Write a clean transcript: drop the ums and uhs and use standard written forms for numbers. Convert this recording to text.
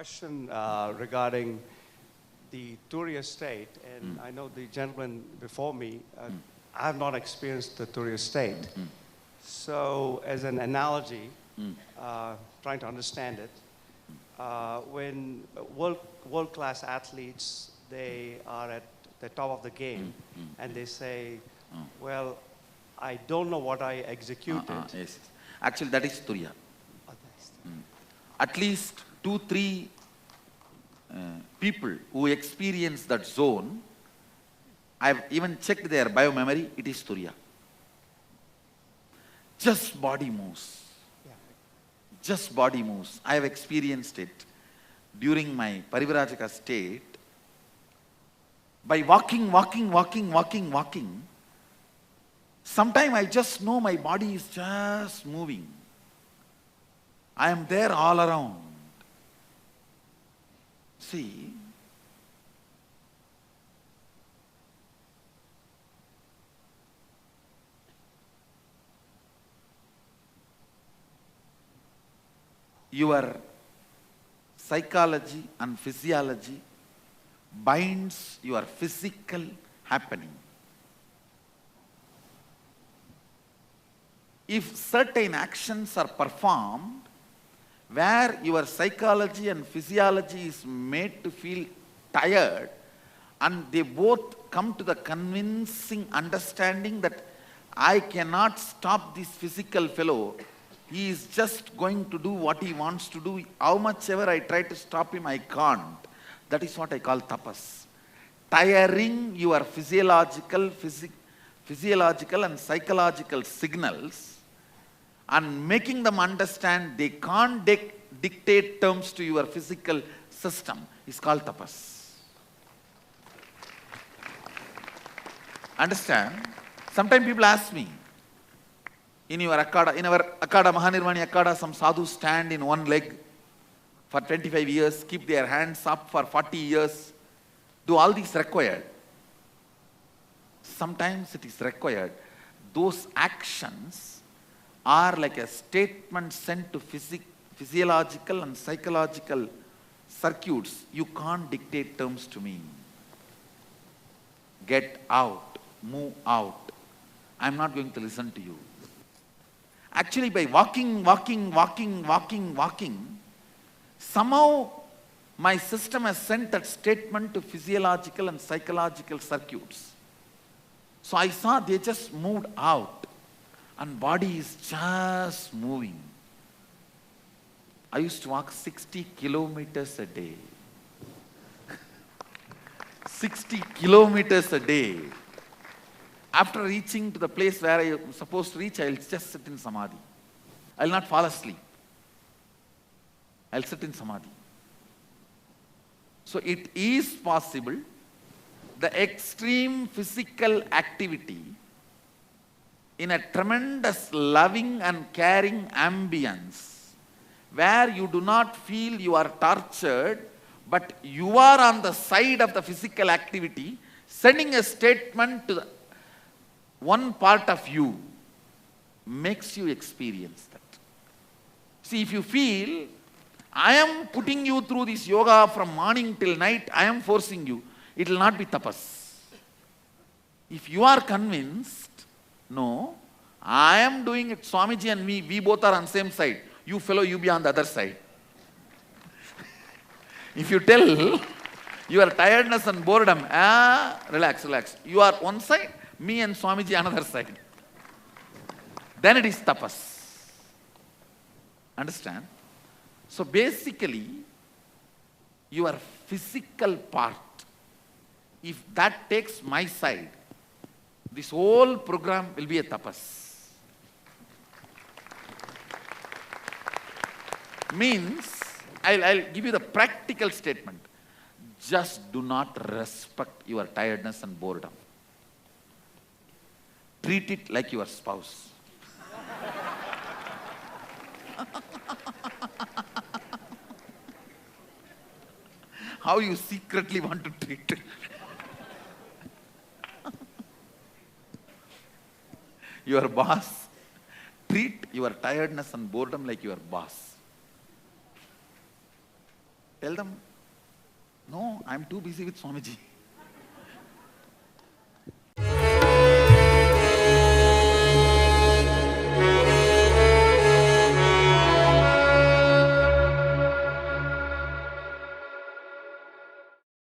question regarding the Turiya state, and I know the gentleman before me, I have not experienced the Turiya state. So as an analogy, trying to understand it, when world-class athletes, they are at the top of the game, and they say, well, I don't know what I executed. Yes. Actually, that is Turiya. Oh, that's- At least 2-3 people who experience that zone, I've even checked their biomemory, it is Turiya. Just body moves. Yeah. Just body moves. I have experienced it during my Parivrajaka state. By walking, sometimes I just know my body is just moving. I am there all around. See, your psychology and physiology binds your physical happening. If certain actions are performed where your psychology and physiology is made to feel tired, and they both come to the convincing understanding that I cannot stop this physical fellow, he is just going to do what he wants to do, how much ever I try to stop him, I can't. That is what I call tapas. Tiring your physiological and psychological signals and making them understand they can't dictate terms to your physical system is called tapas. Understand? Sometimes people ask me, in our Akada, Mahanirvani Akada, some sadhus stand in one leg for 25 years, keep their hands up for 40 years. Do all these required? Sometimes it is required. Those actions are like a statement sent to physiological and psychological circuits. You can't dictate terms to me. Get out, move out. I'm not going to listen to you. Actually, by walking, somehow my system has sent that statement to physiological and psychological circuits. So I saw they just moved out and body is just moving. I used to walk 60 kilometers a day. 60 kilometers a day. After reaching to the place where I am supposed to reach, I will just sit in samadhi. I will not fall asleep. I will sit in samadhi. So it is possible, the extreme physical activity in a tremendous loving and caring ambience where you do not feel you are tortured, but you are on the side of the physical activity, sending a statement to the one part of you makes you experience that. See, if you feel, I am putting you through this yoga from morning till night, I am forcing you, it will not be tapas. If you are convinced, no, I am doing it, Swamiji and me, we both are on same side. You fellow, you be on the other side. If you tell your tiredness and boredom, relax. You are one side, me and Swamiji another side. Then it is tapas. Understand? So basically, your physical part, if that takes my side, this whole program will be a tapas. Means, I'll give you the practical statement. Just do not respect your tiredness and boredom. Treat it like your spouse. How you secretly want to treat it. Your boss, treat your tiredness and boredom like your boss. Tell them, no, I'm too busy with Swamiji.